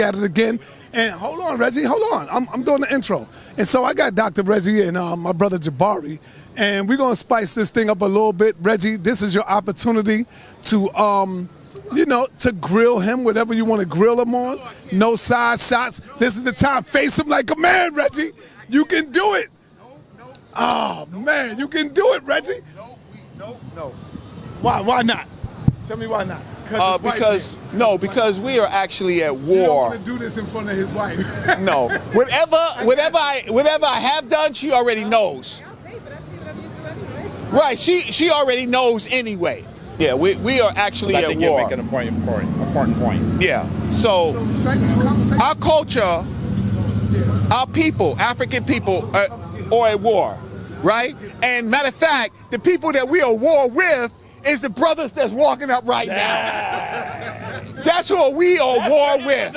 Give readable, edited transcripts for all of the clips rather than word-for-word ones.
at it again. And hold on, Reggie, hold on. I'm doing the intro. And so I got Dr. Reggie and my brother Jabari, and we're going to spice this thing up a little bit. Reggie, this is your opportunity to, to grill him, whatever you want to grill him on. No side shots. This is the time. Face him like a man, Reggie. You can do it. Oh, man, you can do it, Reggie. No. Why not? Tell me why not. Because we are actually at war. You don't want to do this in front of his wife. No. Whatever I have done, she already knows. Right, she already knows anyway. Yeah, we are actually at war. I think you're making an important point. Yeah. So our culture, our people, African people, are at war, right? And matter of fact, the people that we are at war with is the brothers that's walking up right now. That's who we are at war with.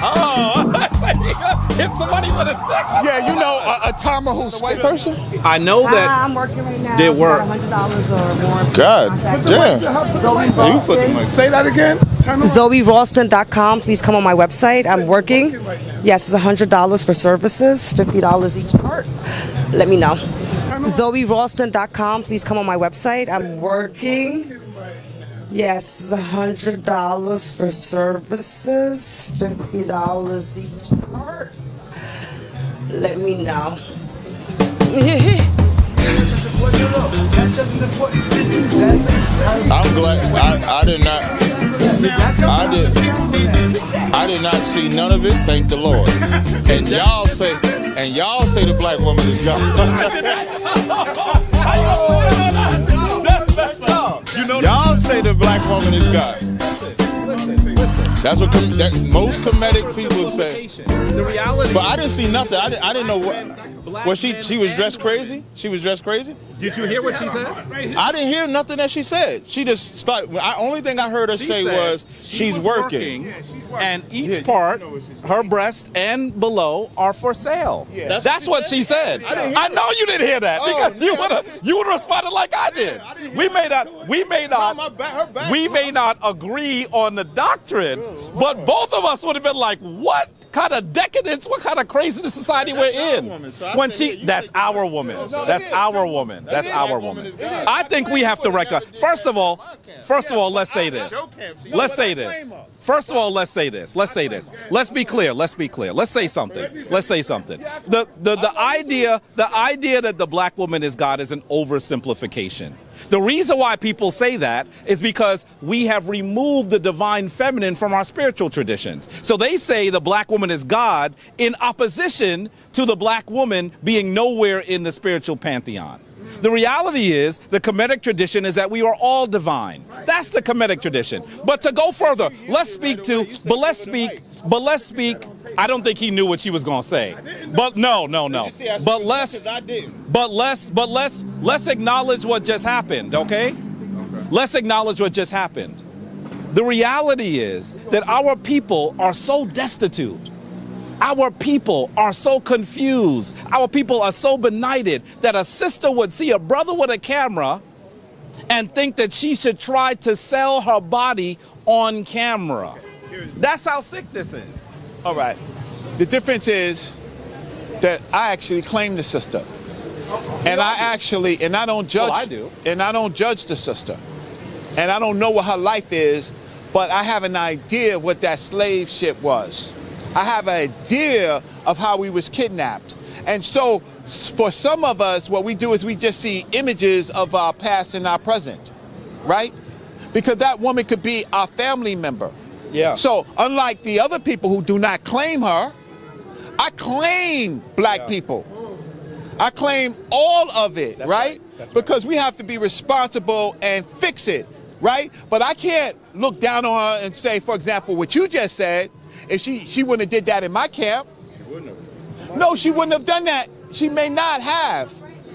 Oh, hit somebody with a stick. Yeah, a tomahawk stick person. I know that. I'm working right now. They work. $100 or more. God damn. Say that again. ZoeRalston.com. Please come on my website. I'm working. Yes, it's $100 for services, $50 each part. Let me know. ZoeRalston.com. Please come on my website. I'm working. Yes, $100 for services, $50 each part. Let me know. I'm glad I did not see none of it, thank the Lord. And y'all say the black woman is God. Y'all say the black woman is God. That's what most comedic people say. The reality. But I didn't see nothing. I didn't know what. Was she was dressed crazy? She was dressed crazy? Did you hear what she said? I didn't hear nothing that she said. She just started. Only thing I heard her say was she's working. And each part, her breast and below, are for sale. Yeah. That's what she said. I know you didn't hear that because you would have responded like I did. We may not agree on the doctrine, but both of us would have been like, what kind of decadence, what kind of crazy society we're in? That's our woman. That's our woman. That's our woman. I think we have to recognize. First of all, let's say this. Let's say this. First of all, let's say this. Let's be clear. Let's say something. The idea that the black woman is God is an oversimplification. The reason why people say that is because we have removed the divine feminine from our spiritual traditions. So they say the black woman is God in opposition to the black woman being nowhere in the spiritual pantheon. The reality is, the Kemetic tradition is that we are all divine. That's the Kemetic tradition. But to go further, let's speak. I don't think he knew what she was going to say. But no. But let's acknowledge what just happened, okay? Let's acknowledge what just happened. The reality is that our people are so destitute. Our people are so confused. Our people are so benighted that a sister would see a brother with a camera and think that she should try to sell her body on camera. That's how sick this is. All right. The difference is that I actually claim the sister. And I don't judge. Well, I do. And I don't judge the sister. And I don't know what her life is, but I have an idea of what that slave ship was. I have an idea of how we was kidnapped. And so for some of us, what we do is we just see images of our past and our present, right? Because that woman could be our family member. Yeah. So unlike the other people who do not claim her, I claim black people. I claim all of it, right? Because we have to be responsible and fix it, right? But I can't look down on her and say, for example, what you just said, if she wouldn't have did that in my camp. She wouldn't have. No, she wouldn't have done that. She may not have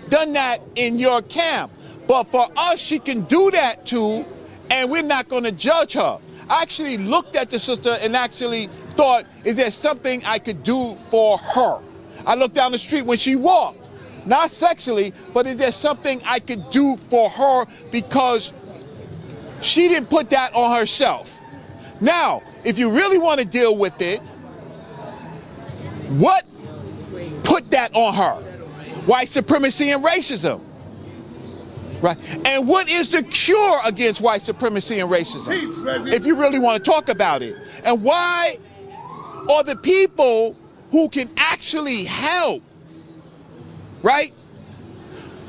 done that in your camp. But for us, she can do that too, and we're not going to judge her. I actually looked at the sister and actually thought, is there something I could do for her? I looked down the street when she walked, not sexually, but is there something I could do for her because she didn't put that on herself. Now, if you really want to deal with it, what put that on her? White supremacy and racism. Right? And what is the cure against white supremacy and racism? If you really want to talk about it. And why are the people who can actually help, right?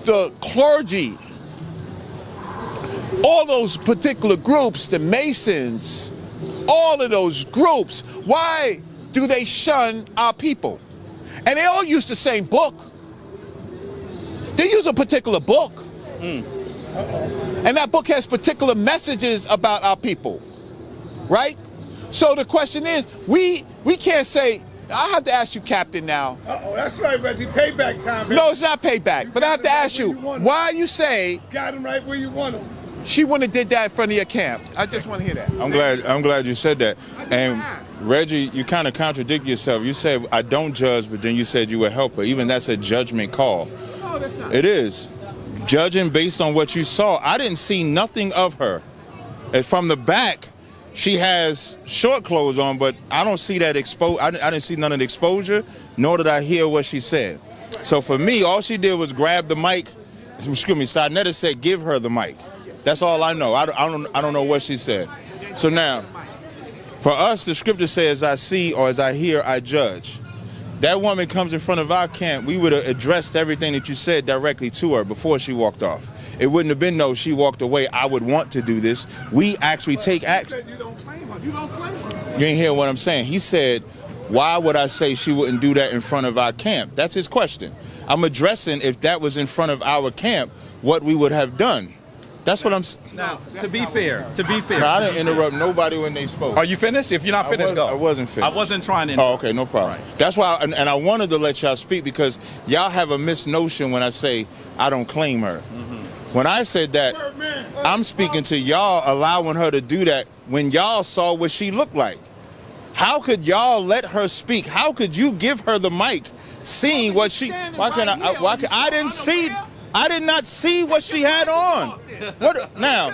The clergy, all those particular groups, the Masons, all of those groups, why do they shun our people? And they all use the same book. They use a particular book. And that book has particular messages about our people, right? So the question is, we can't say, I have to ask you, Captain, now. That's right, Reggie. Payback time. No, it's not payback. But I have to ask you, why you say got him right where you want him. She wouldn't have did that in front of your camp. I just want to hear that. I'm glad you said that. And Reggie, you kind of contradict yourself. You said I don't judge, but then you said you would help her. Even that's a judgment call. No, that's not. It is. Judging based on what you saw. I didn't see nothing of her. And from the back, she has short clothes on, but I don't see that I didn't see none of the exposure, nor did I hear what she said. So for me, all she did was grab the mic. Excuse me, Sarnetta said, give her the mic. That's all I know. I don't know what she said. So now, for us, the scripture says, I see, or as I hear, I judge. That woman comes in front of our camp, we would have addressed everything that you said directly to her before she walked off. It wouldn't have been no, she walked away, I would want to do this. We actually take action. You don't claim her. You don't claim her. You ain't hear what I'm saying. He said, why would I say she wouldn't do that in front of our camp? That's his question. I'm addressing if that was in front of our camp, what we would have done. That's what I'm saying. Now, to be fair. No, I didn't interrupt nobody when they spoke. Are you finished? If you're not finished, go. I wasn't finished. I wasn't trying to. Oh, okay, no problem. Right. That's why, and I wanted to let y'all speak because y'all have a misnotion when I say I don't claim her. When I said that, I'm speaking to y'all allowing her to do that when y'all saw what she looked like. How could y'all let her speak? How could you give her the mic, seeing what she? Why can't I? Why can I didn't see? I did not see what she had on. What now?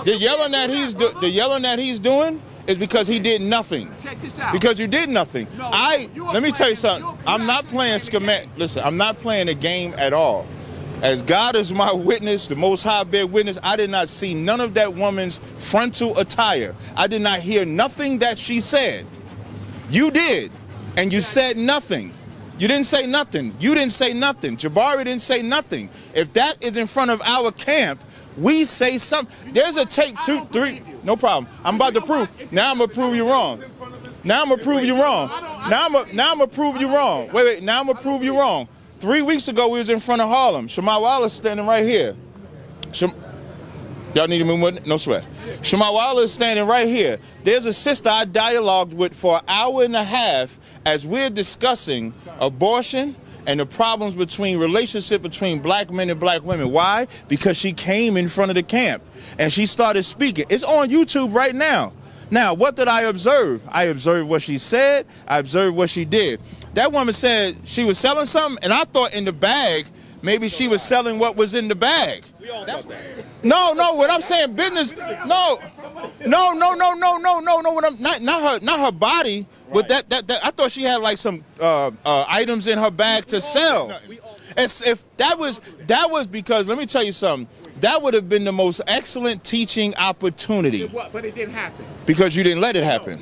The yelling that he's doing is because he did nothing. Check this out. Because you did nothing. Let me tell you something. I'm not playing schematic. Listen, I'm not playing a game at all. As God is my witness, the Most High bear witness, I did not see none of that woman's frontal attire. I did not hear nothing that she said. You did, and you said nothing. You didn't say nothing. You didn't say nothing. Jabari didn't say nothing. If that is in front of our camp, we say something. There's a take 2, 3. No problem. I'm about to prove. Now I'm gonna prove you wrong. Now I'm gonna prove you wrong. Now I'm gonna prove you wrong. Wait. Now I'm gonna prove you wrong. 3 weeks ago, we was in front of Harlem. Shamar Wallace standing right here. Y'all need to move with? No sweat. Shamar Wallace is standing right here. There's a sister I dialogued with for an hour and a half as we're discussing abortion and the problems relationship between black men and black women. Why? Because she came in front of the camp and she started speaking. It's on YouTube right now. Now, what did I observe? I observed what she said. I observed what she did. That woman said she was selling something, and I thought in the bag, maybe she was selling what was in the bag. No, what I'm saying, business, no. No. What I'm not her body, but that I thought she had like some items in her bag to sell. As if that was because, let me tell you something. That would have been the most excellent teaching opportunity. But it didn't happen. Because you didn't let it happen.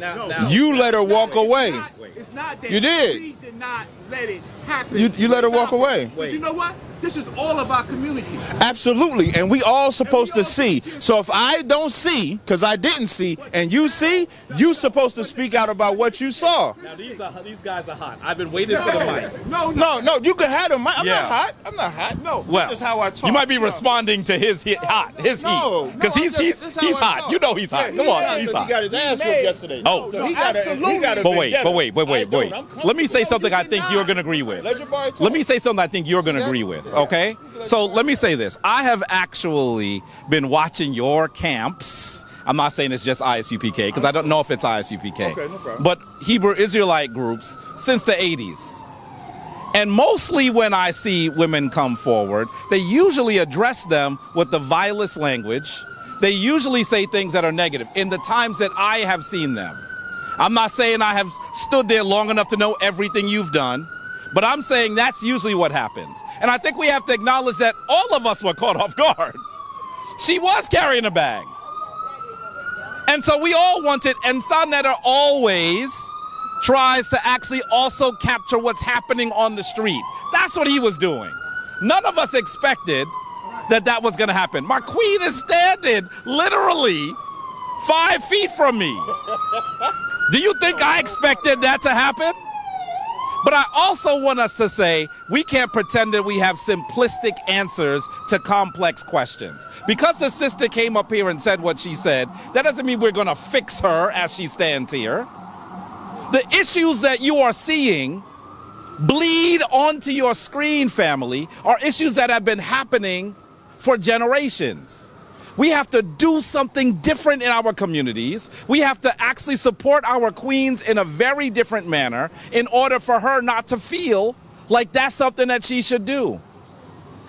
You let her walk away. It's not that you did. We did not let it happen. You let her walk away. But you know what? This is all about community. Absolutely, and we all supposed to see. So if I don't see, because I didn't see, and you see, you supposed to speak out about what you saw. Now these guys are hot. I've been waiting for the mic. No, you can have the mic. I'm not hot. No, well, this is how I talk. You might be responding to his heat, because he's hot. You know he's hot. Come on, he's hot. He got his ass whooped yesterday. Oh, so he got a but wait. Let me say something I think you're gonna agree with. Let me say something I think you're gonna agree with. Okay? So let me say this. I have actually been watching your camps. I'm not saying it's just ISUPK, because I don't know if it's ISUPK. Okay, no problem. But Hebrew Israelite groups since the 80s. And mostly when I see women come forward, they usually address them with the vilest language. They usually say things that are negative in the times that I have seen them. I'm not saying I have stood there long enough to know everything you've done. But I'm saying that's usually what happens. And I think we have to acknowledge that all of us were caught off guard. She was carrying a bag. And so we all wanted, and Sonnetter always tries to actually also capture what's happening on the street. That's what he was doing. None of us expected that was gonna happen. My queen is standing literally 5 feet from me. Do you think I expected that to happen? But I also want us to say we can't pretend that we have simplistic answers to complex questions. Because the sister came up here and said what she said, that doesn't mean we're going to fix her as she stands here. The issues that you are seeing bleed onto your screen, family, are issues that have been happening for generations. We have to do something different in our communities. We have to actually support our queens in a very different manner in order for her not to feel like that's something that she should do.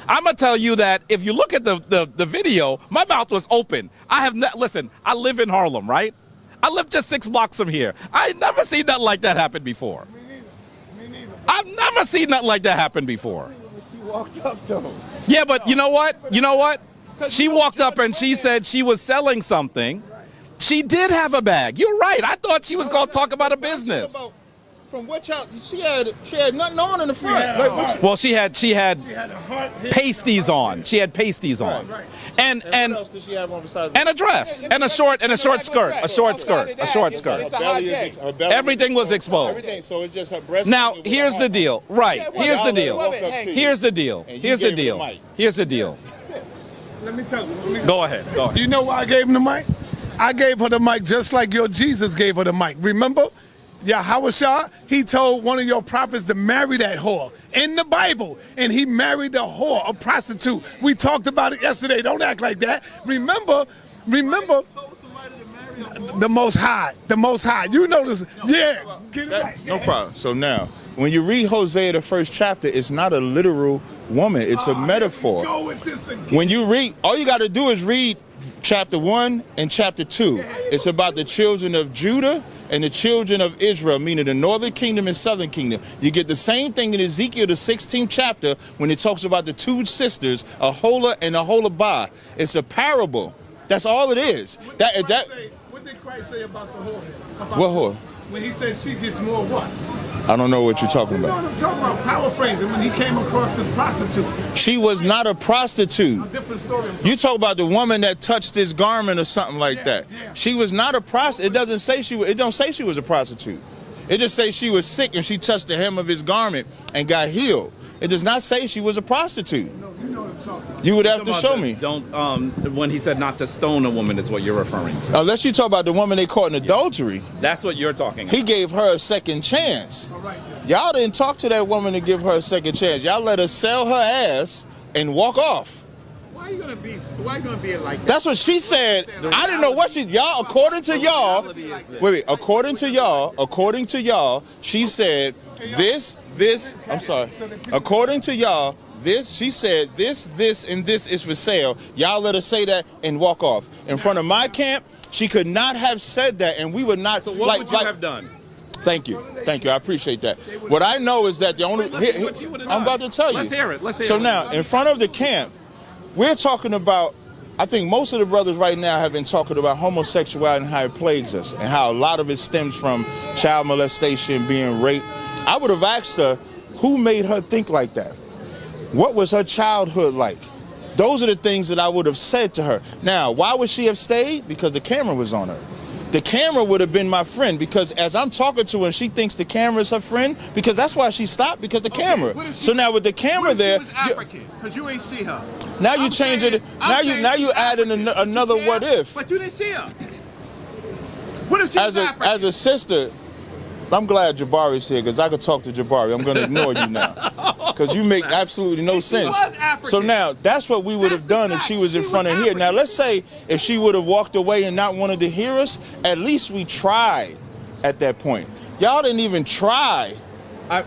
I'm gonna tell you that if you look at the video, my mouth was open. Listen, I live in Harlem, right? I live just 6 blocks from here. I ain't never seen nothing like that happen before. Me neither. I've never seen nothing like that happen before. She walked up though. Yeah, but you know what? She walked up and she said she was selling something. She did have a bag. You're right. I thought she was going to talk about a business. From what y'all, she had nothing on in the front. Well, she had pasties on. She had pasties on. And what else did she have on besides a dress and a short skirt. Everything was exposed. Everything, so it's just her breast. Now, here's the deal. Right. Here's the deal. Let me tell you. Go ahead. You know why I gave him the mic? I gave her the mic just like your Jesus gave her the mic. Remember? Yahweh, he told one of your prophets to marry that whore in the Bible, and he married the whore, a prostitute. We talked about it yesterday. Don't act like that. Remember, the Most High. You know this. Yeah, get it right. No problem. So now, when you read Hosea, the 1st chapter, it's not a literal woman. It's a metaphor. Go with this again. When you read, all you got to do is read chapter 1 and chapter 2. It's about the children of Judah and the children of Israel, meaning the northern kingdom and southern kingdom. You get the same thing in Ezekiel, the 16th chapter, when it talks about the 2 sisters, Aholah and Aholabah. It's a parable. That's all it is. What did Christ say about the whore? What whore? When he said she gets more what? I don't know what you're talking You know about. what I'm talking about? Paraphrasing, when he came across this prostitute. She was not a prostitute. A different story. You talk about the woman that touched his garment or something like that. Yeah. She was not a prostitute. It don't say she was a prostitute. It just says she was sick and she touched the hem of his garment and got healed. It does not say she was a prostitute. No, you know what I'm talking about. You would have to show me. When he said not to stone a woman is what you're referring to. Unless you talk about the woman they caught in adultery. That's what you're talking about. He gave her a second chance. All right, then. Y'all didn't talk to that woman to give her a second chance. Y'all let her sell her ass and walk off. Why are you gonna be like that? That's what she said. I didn't know what y'all, according to y'all, according to y'all, she said I'm sorry. According to y'all, she said this, and this is for sale. Y'all let her say that and walk off. In front of my camp, She could not have said that, and we would not. So what would you have done? Thank you. Thank you. I appreciate that. What I know is that the only... I'm about to tell you. Let's hear it. So now, in front of the camp, we're talking about... I think most of the brothers right now have been talking about homosexuality and how it plagues us and how a lot of it stems from child molestation, being raped. I would have asked her, who made her think like that? What was her childhood like? Those are the things that I would have said to her. Now, why would she have stayed? Because the camera was on her. The camera would have been my friend, because as I'm talking to her and she thinks the camera is her friend, because that's why she stopped, because the camera. So now with the camera there, because you ain't see her. Now you change it. Now you adding another what if. But you didn't see her. What if she was African? As a sister, I'm glad Jabari's here, because I could talk to Jabari. I'm going to ignore you now, because you make absolutely no sense. So now, that's what we would have done if she was in front of here. Now, let's say if she would have walked away and not wanted to hear us, at least we tried at that point. Y'all didn't even try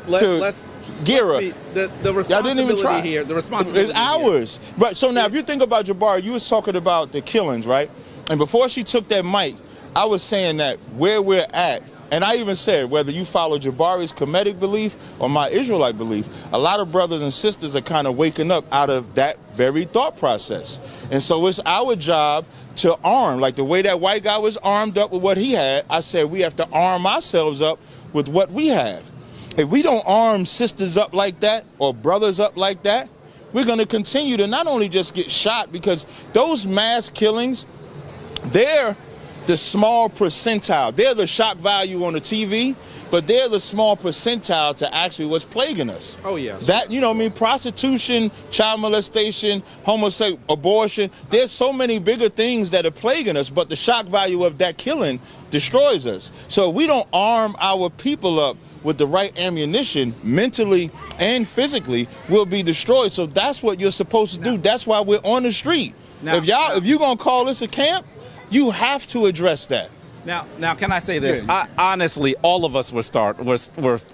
let's gear her. The responsibility Y'all didn't even try. here, the responsibility it's ours. Right, so now if you think about Jabari, you was talking about the killings, right? And before she took that mic, I was saying that where we're at, and I even said, whether you follow Jabari's Kemetic belief or my Israelite belief, a lot of brothers and sisters are kind of waking up out of that very thought process. And so it's our job to arm, like the way that white guy was armed up with what he had. I said we have to arm ourselves up with what we have. If we don't arm sisters up like that or brothers up like that, we're going to continue to not only just get shot, because those mass killings, they're the small percentile. They're the shock value on the TV, but they're the small percentile to actually what's plaguing us. Oh, yeah. That, you know what I mean, prostitution, child molestation, homosexual, abortion, there's so many bigger things that are plaguing us, but the shock value of that killing destroys us. So if we don't arm our people up with the right ammunition, mentally and physically, we'll be destroyed. So that's what you're supposed to do. That's why we're on the street. Now, if you're going to call this a camp, you have to address that. Now, can I say this? Yeah. Honestly, all of us were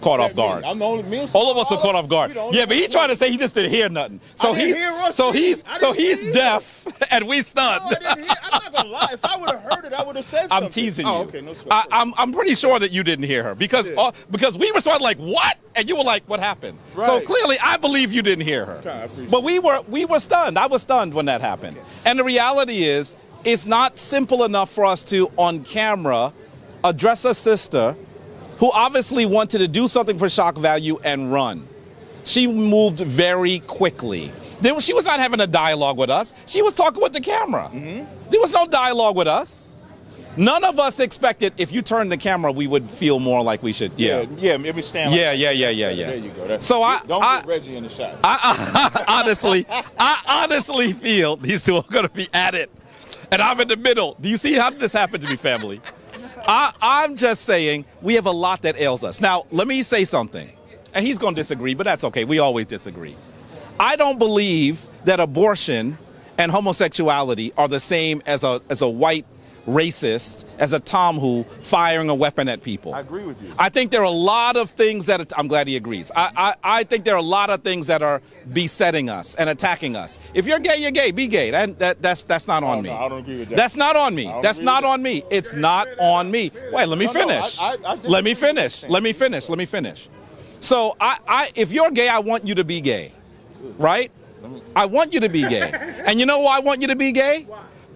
caught off guard. I'm the only man. All of us were caught off guard. Yeah, but he trying to say he just didn't hear nothing. So he's deaf and we stunned. No, I didn't hear. I'm not gonna lie. If I would have heard it, I would have said something. I'm teasing you. Oh, okay, no sweat. I'm pretty sure that you didn't hear her because we were sort of like, what? And you were like, what happened? Right. So clearly, I believe you didn't hear her. Okay, but we were stunned. I was stunned when that happened. Okay. And the reality is, it's not simple enough for us to, on camera, address a sister who obviously wanted to do something for shock value and run. She moved very quickly. She was not having a dialogue with us. She was talking with the camera. Mm-hmm. There was no dialogue with us. None of us expected if you turned the camera, we would feel more like we should. Yeah, maybe stand. Yeah. There you go. So don't get Reggie in the shot. I honestly feel these two are going to be at it, and I'm in the middle. Do you see how did this happen to me, family? I'm just saying we have a lot that ails us. Now, let me say something, and he's going to disagree, but that's okay. We always disagree. I don't believe that abortion and homosexuality are the same as a white racist, as a Tom who firing a weapon at people. I agree with you. I think there are a lot of things that I'm glad he agrees. I think there are a lot of things that are besetting us and attacking us. If you're gay, you're gay. Be gay. That's not on me. No, I don't agree with that. That's not on me. That's not on me. It's not on me. Wait, let me finish. Let me finish. So if you're gay, I want you to be gay, right? I want you to be gay. And you know why I want you to be gay?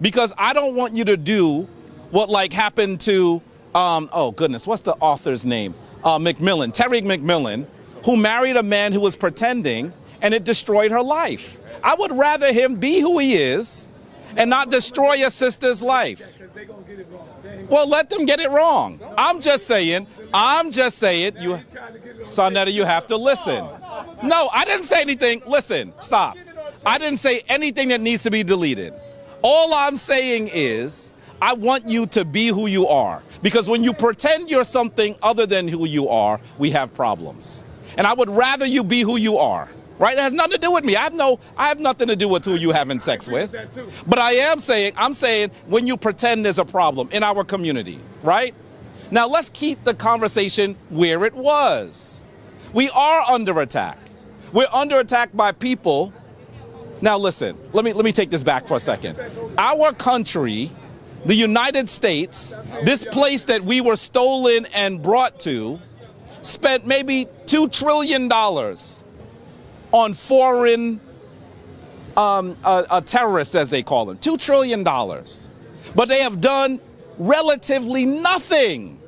Because I don't want you to do what like happened to, oh goodness, what's the author's name? McMillan, Terry McMillan, who married a man who was pretending, and it destroyed her life. I would rather him be who he is and not destroy a sister's life. Well, let them get it wrong. I'm just saying, you, Sonetta, you have to listen. No, I didn't say anything. Listen, stop. I didn't say anything that needs to be deleted. All I'm saying is, I want you to be who you are. Because when you pretend you're something other than who you are, we have problems. And I would rather you be who you are. Right? It has nothing to do with me. I have nothing to do with who you having sex with. But I'm saying when you pretend there's a problem in our community, right? Now let's keep the conversation where it was. We are under attack. We're under attack by people. Now listen, let me take this back for a second. Our country the United States, this place that we were stolen and brought to, spent maybe $2 trillion on foreign terrorists, as they call them, $2 trillion. But they have done relatively nothing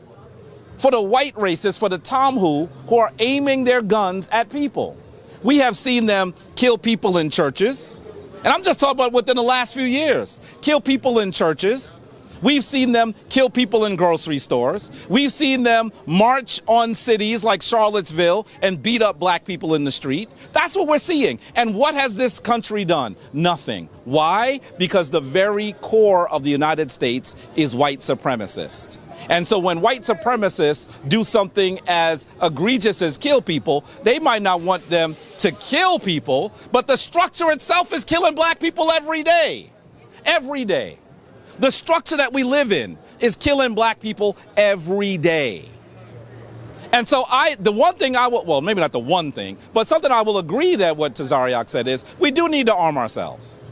for the white racists, for the Tomwho, who are aiming their guns at people. We have seen them kill people in churches, and I'm just talking about within the last few years, kill people in churches. We've seen them kill people in grocery stores. We've seen them march on cities like Charlottesville and beat up black people in the street. That's what we're seeing. And what has this country done? Nothing. Why? Because the very core of the United States is white supremacist. And so when white supremacists do something as egregious as kill people, they might not want them to kill people, but the structure itself is killing black people every day. Every day. The structure that we live in is killing black people every day. And so the one thing I will, well, maybe not the one thing, but something I will agree that what Tazaryach said is we do need to arm ourselves.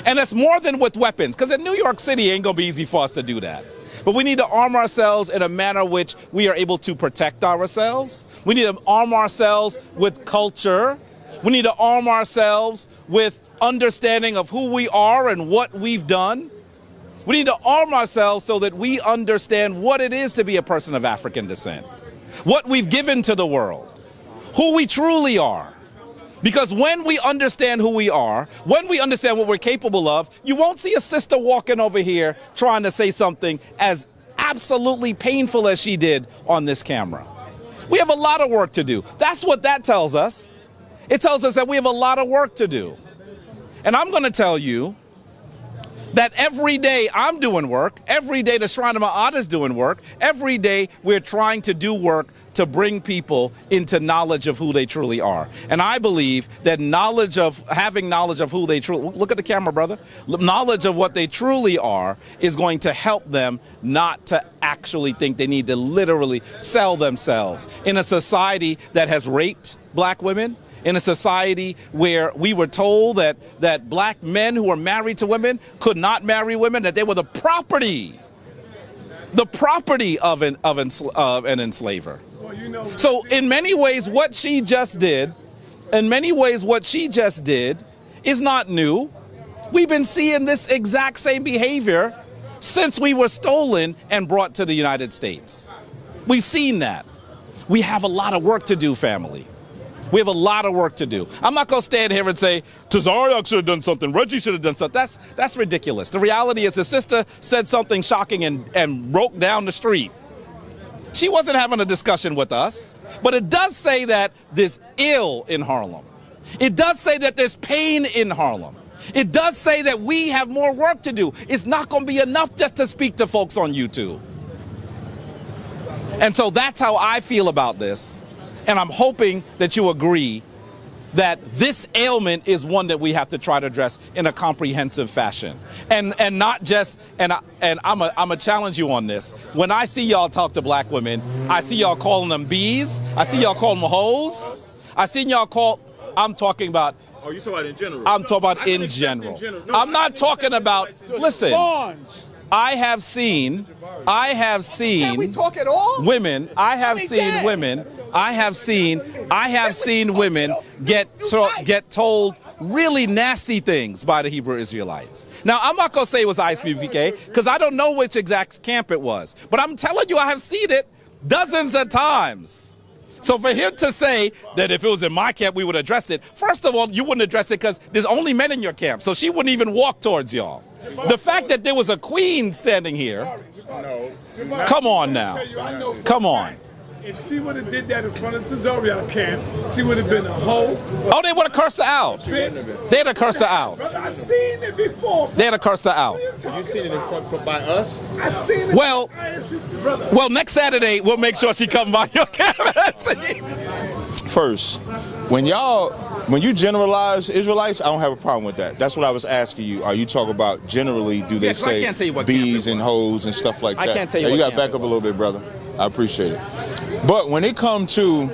And it's more than with weapons, because in New York City, it ain't going to be easy for us to do that. But we need to arm ourselves in a manner which we are able to protect ourselves. We need to arm ourselves with culture. We need to arm ourselves with understanding of who we are and what we've done. We need to arm ourselves so that we understand what it is to be a person of African descent, what we've given to the world, who we truly are. Because when we understand who we are, when we understand what we're capable of, you won't see a sister walking over here trying to say something as absolutely painful as she did on this camera. We have a lot of work to do. That's what that tells us. It tells us that we have a lot of work to do. And I'm going to tell you that every day I'm doing work, every day the Shrine of Ma'at is doing work, every day we're trying to do work to bring people into knowledge of who they truly are. And I believe that having knowledge of who they truly, look at the camera, brother, knowledge of what they truly are is going to help them not to actually think they need to literally sell themselves. In a society that has raped black women, in a society where we were told that black men who were married to women could not marry women, that they were the property of an enslaver. Well, you know, so in many ways, what she just did is not new. We've been seeing this exact same behavior since we were stolen and brought to the United States. We've seen that. We have a lot of work to do, family. We have a lot of work to do. I'm not going to stand here and say, Tazaryach should have done something, Reggie should have done something. That's ridiculous. The reality is the sister said something shocking and broke down the street. She wasn't having a discussion with us, but it does say that there's ill in Harlem. It does say that there's pain in Harlem. It does say that we have more work to do. It's not going to be enough just to speak to folks on YouTube. And so that's how I feel about this. And I'm hoping that you agree that this ailment is one that we have to try to address in a comprehensive fashion. And not just, and I'm a challenge you on this. When I see y'all talk to black women, I see y'all calling them bees. I see y'all calling them hoes. I see y'all I'm talking about. Oh, you talking about in general? I'm talking about in general. No, I'm not talking about, listen. I have seen Can we talk at all? women, I have seen women get told really nasty things by the Hebrew Israelites. Now, I'm not going to say it was ISPPK because I don't know which exact camp it was, but I'm telling you I have seen it dozens of times. So for him to say that if it was in my camp, we would have addressed it, first of all, you wouldn't address it because there's only men in your camp, so she wouldn't even walk towards y'all. The fact that there was a queen standing here, come on now, come on. If she would have did that in front of Tazaryach camp, she would have been a hoe. Oh, they would have cursed her out. They'd have cursed her out. Brother, I seen it before. They'd have cursed her out. You seen it in front by us? I seen it. Well, next Saturday we'll make sure she come by your camp and see. First, when you generalize Israelites, I don't have a problem with that. That's what I was asking you. Are you talking about generally, do they say bees and hoes and stuff like that? I can't tell you You what got to back up a little bit, brother. I appreciate it. But when it comes to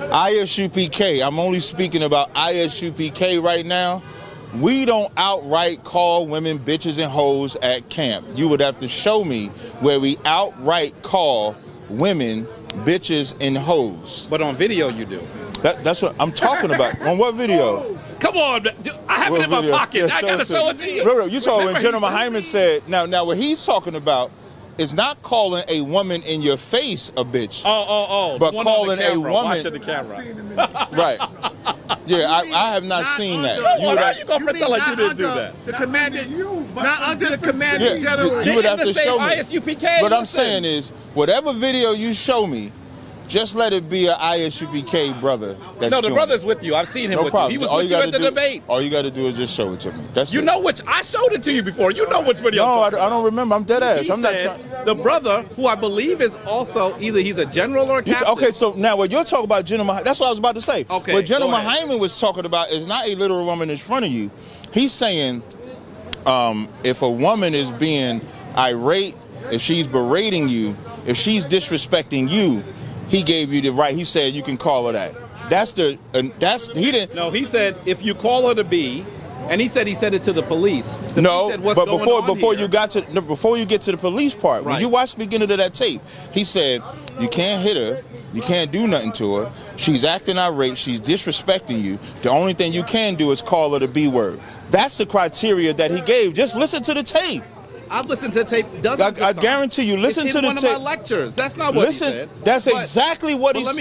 ISUPK, I'm only speaking about ISUPK right now. we don't outright call women bitches and hoes at camp. You would have to show me where we outright call women bitches and hoes. But on video you do. That's what I'm talking about. On what video? Come on, I have it in my pocket. Yeah, I gotta show it to you. No, you saw when General Hyman said, now what he's talking about is not calling a woman in your face a bitch. But calling a woman. Watching the camera. Right. Yeah, I have not seen that. How you gonna pretend like you didn't do that? The commander, not under the commander general. You would have to show me. ISUPK, what I'm saying is, whatever video you show me, just let it be an ISUPK brother. No, the brother's with you. I've seen him with you. He was with you at the debate. All you got to do is just show it to me. That's you it. know which I showed it to you before. You know which video. No, I don't remember. I'm dead ass. I'm not trying. The brother, who I believe is also either he's a general or a captain. Okay, so now what you're talking about, General, that's what I was about to say. Okay, what General Hyman was talking about is not a literal woman in front of you. He's saying if a woman is being irate, if she's berating you, if she's disrespecting you, he gave you the right. He said you can call her that. He didn't. No, he said if you call her to be, and he said it to the police. No, said, What's but going before on you before you get to the police part, right. when you watch the beginning of that tape, he said you can't hit her, you can't do nothing to her. She's acting irate, she's disrespecting you. The only thing you can do is call her the B word. That's the criteria that he gave. Just listen to the tape. I've listened to the tape dozens of times. I guarantee you, listen to the tape. It's in one of my lectures. That's not what he said. That's exactly what he said.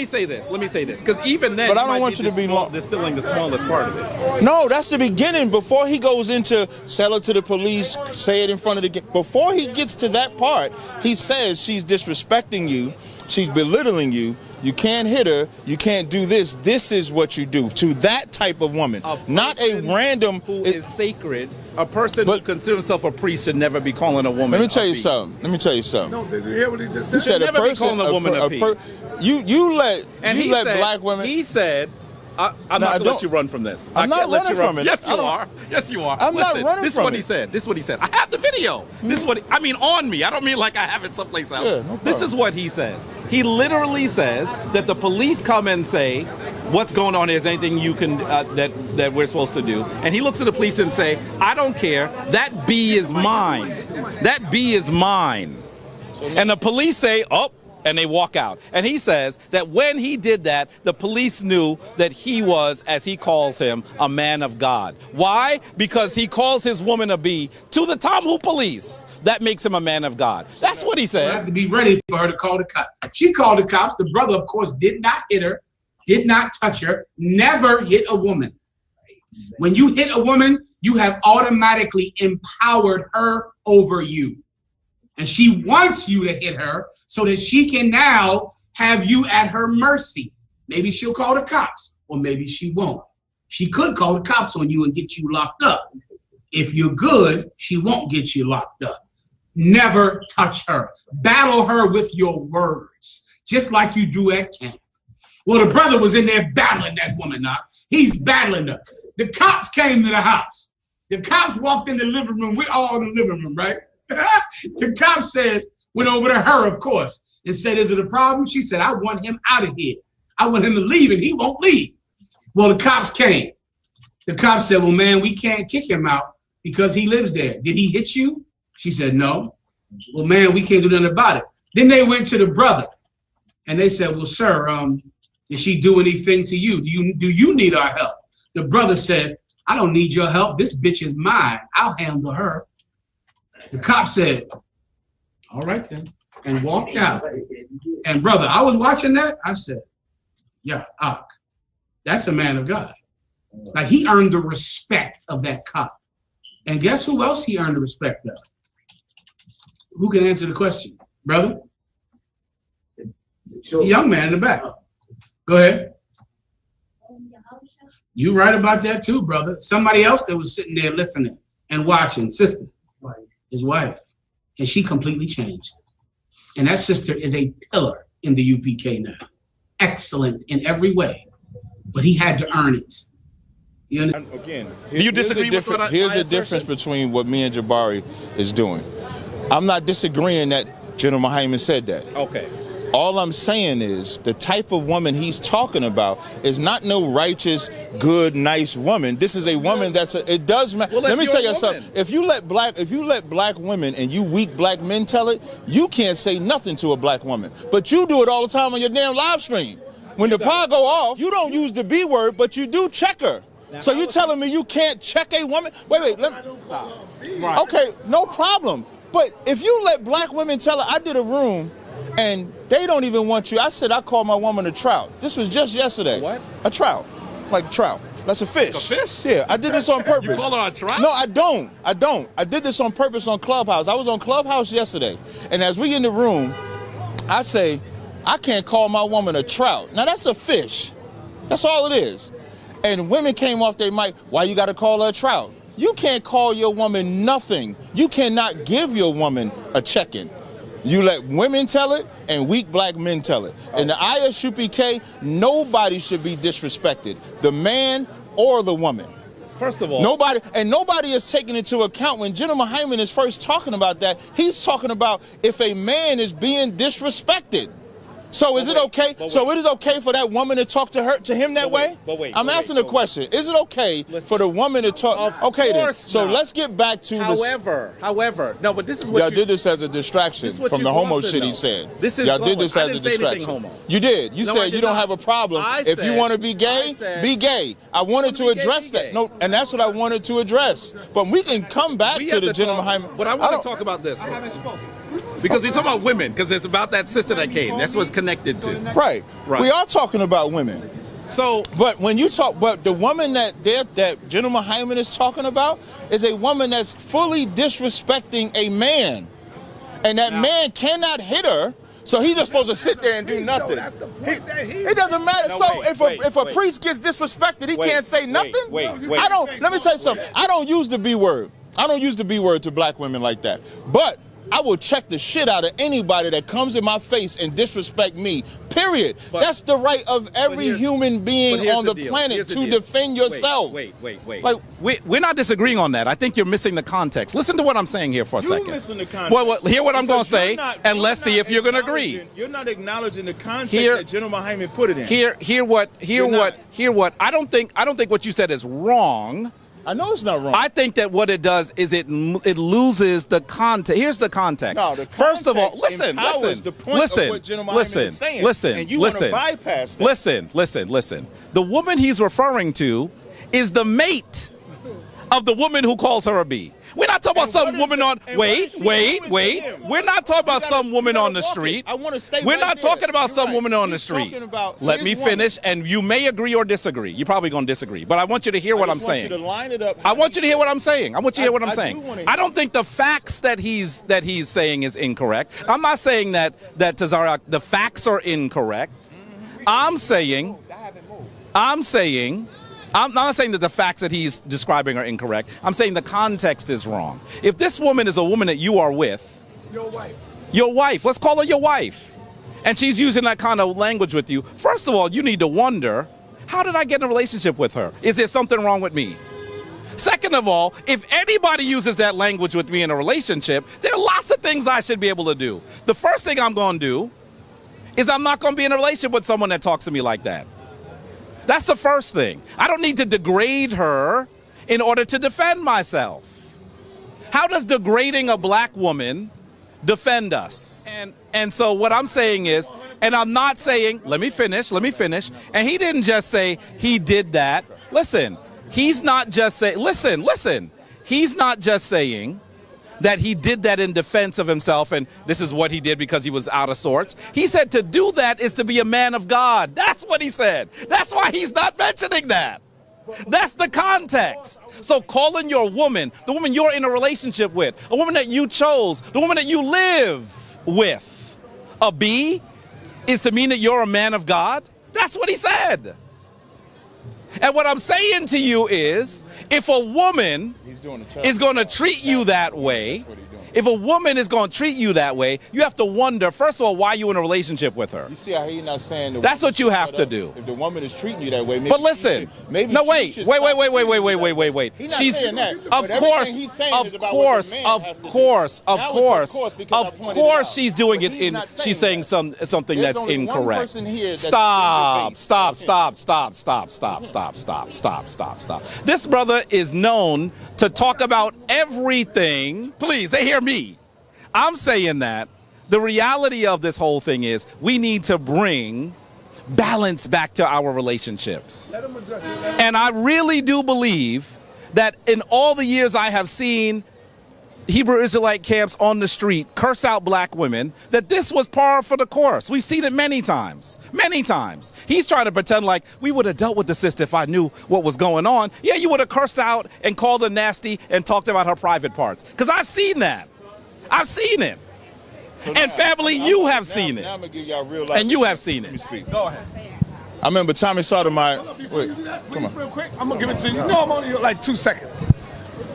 Let me say this, because even then, but I don't want you to be distilling the smallest part of it. No, that's the beginning. Before he goes into sell it to the police, say it in front of the. Before he gets to that part, he says she's disrespecting you, she's belittling you. You can't hit her. You can't do this. This is what you do to that type of woman, not a random who is sacred. A person who considers himself a priest should never be calling a woman. Let me tell you something. No, did you hear what he just said? He said never be calling a woman a P. You let black women. He said. I'm not going to let you run from this. I'm not running from it. Yes, you are. Yes, you are. I'm not running from it. This is what he said. This is what he said. I have the video. This is what I mean on me. I don't mean like I have it someplace else. Yeah, no problem. This is what he says. He literally says that the police come and say, "What's going on? Is anything you can that we're supposed to do?" And he looks at the police and say, "I don't care. That B is mine. That B is mine." And the police say, "Oh." And they walk out. And he says that when he did that, the police knew that he was, as he calls him, a man of God. Why? Because he calls his woman a B to the Tomahoo police. That makes him a man of God. That's what he said. You have to be ready for her to call the cops. She called the cops. The brother, of course, did not hit her, did not touch her, never hit a woman. When you hit a woman, you have automatically empowered her over you. And she wants you to hit her so that she can now have you at her mercy. Maybe she'll call the cops, or maybe she won't. She could call the cops on you and get you locked up. If you're good, she won't get you locked up. Never touch her. Battle her with your words, just like you do at camp. Well, the brother was in there battling that woman now. He's battling her. The cops came to the house. The cops walked in the living room. We're all in the living room, right? The cop went over to her, of course, and said, "Is it a problem?" She said, "I want him out of here. I want him to leave, and he won't leave." Well, the cops came. The cops said, "Well, man, we can't kick him out because he lives there. Did he hit you?" She said, "No." "Well, man, we can't do nothing about it." Then they went to the brother, and they said, "Well, sir, did she do anything to you? Do you need our help?" The brother said, "I don't need your help. This bitch is mine. I'll handle her." The cop said, "All right then," and walked out. And brother, I was watching that. I said, "Yeah, that's a man of God." Like, he earned the respect of that cop. And guess who else he earned the respect of? Who can answer the question? Brother? The young man in the back. Go ahead. You right about that too, brother. Somebody else that was sitting there listening and watching, sister. His wife, and she completely changed. And that sister is a pillar in the UPK now. Excellent in every way, but he had to earn it. You understand? Again, do you disagree with what here's the difference between what me and Jabari is doing. I'm not disagreeing that General Hyman said that. Okay. All I'm saying is the type of woman he's talking about is not no righteous, good, nice woman. This is a woman it does matter. Well, let me tell you woman. something. If you let black women and you weak black men tell it, you can't say nothing to a black woman. But you do it all the time on your damn live stream. When the pod go off, you don't use the B word, but you do check her. So you telling me you can't check a woman? Wait, let me. Okay, no problem. But if you let black women tell her, I did a room, and they don't even want you. I said I called my woman a trout. This was just yesterday. What? A trout. Like trout. That's a fish. A fish? Yeah, I did this on purpose. You call her a trout? No, I don't. I did this on purpose on Clubhouse. I was on Clubhouse yesterday. And as we in the room, I say, I can't call my woman a trout. Now that's a fish. That's all it is. And women came off their mic, why you gotta call her a trout? You can't call your woman nothing. You cannot give your woman a check-in. You let women tell it and weak black men tell it. In the ISUPK, nobody should be disrespected. The man or the woman. First of all, nobody is taking into account when General Hyman is first talking about that, he's talking about if a man is being disrespected. So is it okay? So it is okay for that woman to talk to him that way? I'm asking the question. Is it okay for the woman to talk? Okay then. So let's get back to However, no, but this is what y'all did this as a distraction from the homo shit he said. Y'all did this as a distraction. You did. You said you don't have a problem. If you want to be gay, be gay. I wanted to address that. No, and that's what I wanted to address. But we can come back to the General Hyman. But I want to talk about this. Because we're talking about women, because it's about that sister that came. That's what's connected to. Right. We are talking about women. So, but when you talk, but the woman that General Hyman is talking about is a woman that's fully disrespecting a man, and that man cannot hit her. So he's just supposed to sit there and do nothing. It doesn't matter. If a priest gets disrespected, he can't say nothing. Let me tell you something. I don't use the B word. I don't use the B word to black women like that. But I will check the shit out of anybody that comes in my face and disrespect me, period. That's the right of every human being on the planet to defend yourself. Wait. Like, we're not disagreeing on that. I think you're missing the context. Listen to what I'm saying here for a second. You're missing the context. Well, hear what I'm going to say, and let's see if you're going to agree. You're not acknowledging the context that General Hyman put it in. Hear what. I don't think what you said is wrong. I know it's not wrong. I think that what it does is it loses the context. Here's the context. No, the First of all, listen. The point of what General Hyman is saying. And you want to bypass that. Listen. The woman he's referring to is the mate of the woman who calls her a B. We're not talking about some woman on. Wait. We're not talking about some woman on the street. I want to stay. We're not talking about some woman on the street. Let me finish, and you may agree or disagree. You're probably going to disagree, but I want you to hear what I'm saying. I want you to line it up. I want you to hear what I'm saying. I want you to hear what I'm saying. I don't think the facts that he's saying is incorrect. I'm not saying that Tazaryach, the facts are incorrect. I'm not saying that the facts that he's describing are incorrect. I'm saying the context is wrong. If this woman is a woman that you are with, your wife, let's call her your wife, and she's using that kind of language with you, first of all, you need to wonder, how did I get in a relationship with her? Is there something wrong with me? Second of all, if anybody uses that language with me in a relationship, there are lots of things I should be able to do. The first thing I'm going to do is I'm not going to be in a relationship with someone that talks to me like that. That's the first thing. I don't need to degrade her in order to defend myself. How does degrading a black woman defend us? And so what I'm saying is, and I'm not saying, let me finish, and he didn't just say he did that. Listen, he's not just saying, listen, he's not just saying that he did that in defense of himself and this is what he did because he was out of sorts. He said to do that is to be a man of God. That's what he said. That's why he's not mentioning that. That's the context. So calling your woman, the woman you're in a relationship with, a woman that you chose, the woman that you live with, a B, is to mean that you're a man of God? That's what he said. And what I'm saying to you is, if a woman is going to treat you that way, If a woman is going to treat you that way, you have to wonder, first of all, why you in a relationship with her. You see how he's not saying the That's what you have to do. If the woman is treating you that way, maybe But listen, maybe no, she wait. should stop. He's not She's, saying that, of but course, everything he's saying of is about what the man has to do. of course, she's doing it in. She's saying something There's that's only one incorrect. person here that's Stop! Stop. This brother is known to talk about everything. Please, they hear me. I'm saying that the reality of this whole thing is we need to bring balance back to our relationships. And I really do believe that in all the years I have seen Hebrew Israelite camps on the street curse out black women, that this was par for the course. We've seen it many times, many times. He's trying to pretend like we would have dealt with the sister if I knew what was going on. Yeah, you would have cursed out and called her nasty and talked about her private parts. Because I've seen that. I've seen it. So and now, family, you have seen it. Now I'm gonna give y'all real life. And you have seen Let it. me speak. Go ahead. I remember Tommy Sotomayor. Before you Wait, do that, come please, on. real quick, I'm gonna give it to you. You know I'm only like 2 seconds.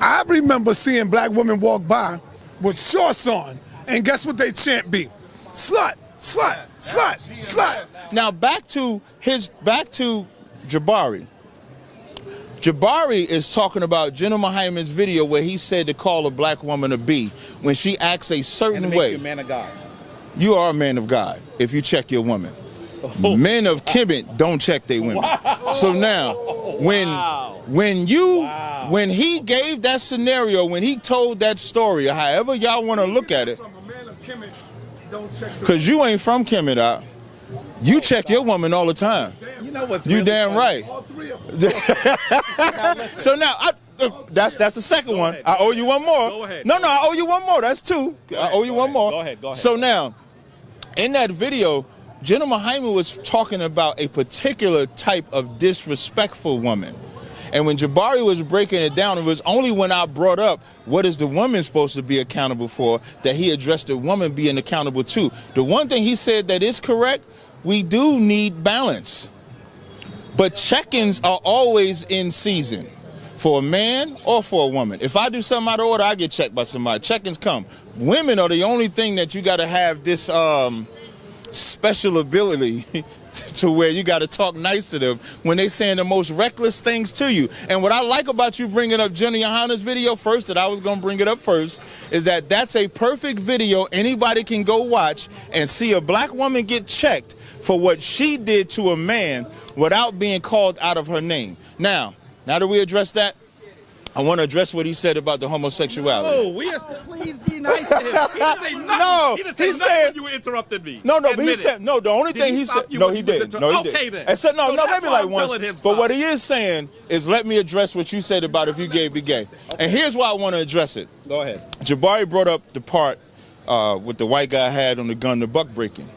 I remember seeing black women walk by with shorts on, and guess what they chant be? Slut, slut, slut, slut. Now back to Jabari. Jabari is talking about Jenna Muhammad's video where he said to call a black woman a B when she acts a certain way. You a man of God. You are a man of God if you check your woman. Men of Kemet don't check their women. Wow. So now, when he gave that scenario, when he told that story, however y'all want to look at it, because you ain't from Kemet, you check your woman all the time. You know what's You really damn funny? right. So now, that's the second one. I owe you one more. Go ahead. No, I owe you one more. That's two. I owe you one more. Go ahead. So now, in that video, Jenna Muhammad was talking about a particular type of disrespectful woman. And when Jabari was breaking it down, it was only when I brought up what is the woman supposed to be accountable for that he addressed the woman being accountable too. The one thing he said that is correct, we do need balance. But check-ins are always in season for a man or for a woman. If I do something out of order, I get checked by somebody. Check-ins come. Women are the only thing that you got to have this special ability to where you got to talk nice to them when they saying the most reckless things to you. And what I like about you bringing up Jenna Johanna's video first, that I was going to bring it up first, is that that's a perfect video anybody can go watch and see a black woman get checked for what she did to a man without being called out of her name. Now that we address that, I want to address what he said about the homosexuality. No, please be nice to him. He didn't say nothing. No, he didn't say he nothing said when you interrupted me. No, but Admit he it. said no. The only Did thing he he stop said, you no, when he you was did. No, he Okay, did. then. And said no, So that's maybe why like I'm once. telling him But stop. what he is saying is, let me address what you said about if you gay, be gay. And here's why I want to address it. Go ahead. Jabari brought up the part with the white guy had on the gun, the buck breaking.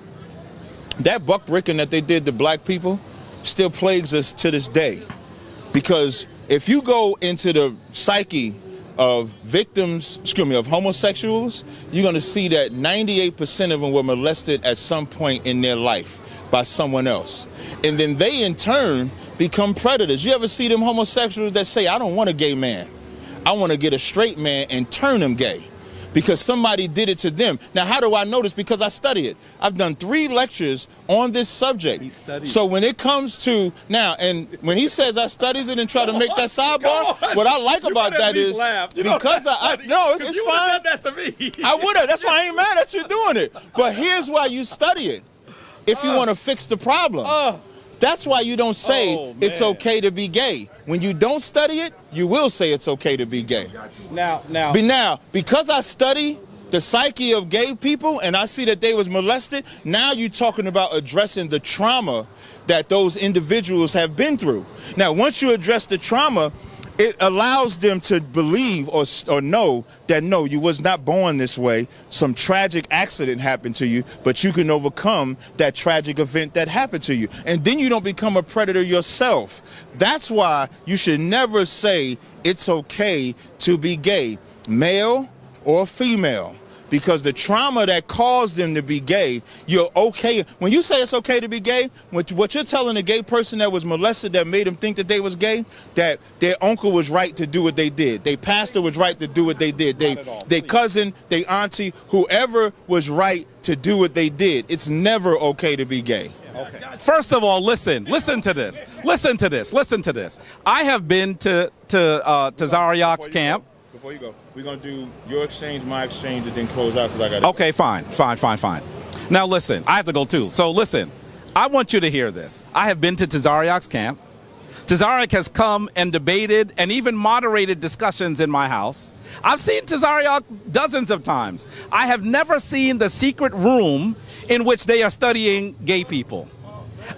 That buck breaking that they did to black people still plagues us to this day, because if you go into the psyche of victims, of homosexuals, you're going to see that 98% of them were molested at some point in their life by someone else. And then they, in turn, become predators. You ever see them homosexuals that say, I don't want a gay man. I want to get a straight man and turn him gay because somebody did it to them. Now, how do I know this? Because I study it. I've done 3 lectures on this subject. He studied. So when it comes to now, and when he says I studies it and try to make that sidebar, what I like about that is because no, it's you fine. Done that to me. I would have. That's why I ain't mad at you doing it. But here's why you study it. If you want to fix the problem. That's why you don't say it's okay to be gay. When you don't study it, you will say it's okay to be gay. Now, because I study the psyche of gay people and I see that they was molested, now you're talking about addressing the trauma that those individuals have been through. Now, once you address the trauma, it allows them to believe or know that no, you was not born this way. Some tragic accident happened to you, but you can overcome that tragic event that happened to you. And then you don't become a predator yourself. That's why you should never say it's okay to be gay, male or female. because the trauma that caused them to be gay, you're okay. When you say it's okay to be gay, what you're telling a gay person that was molested that made them think that they was gay, that their uncle was right to do what they did. Their pastor was right to do what they did. Their cousin, their auntie, whoever was right to do what they did. It's never okay to be gay. Okay. First of all, listen to this. Listen to this. I have been to Tazaryach's camp. Before you go, we're going to do your exchange, my exchange, and then close out because I got to Okay, fine. Now listen, I have to go too. So listen, I want you to hear this. I have been to Tazaryach's camp. Tazaryach has come and debated and even moderated discussions in my house. I've seen Tazaryach dozens of times. I have never seen the secret room in which they are studying gay people.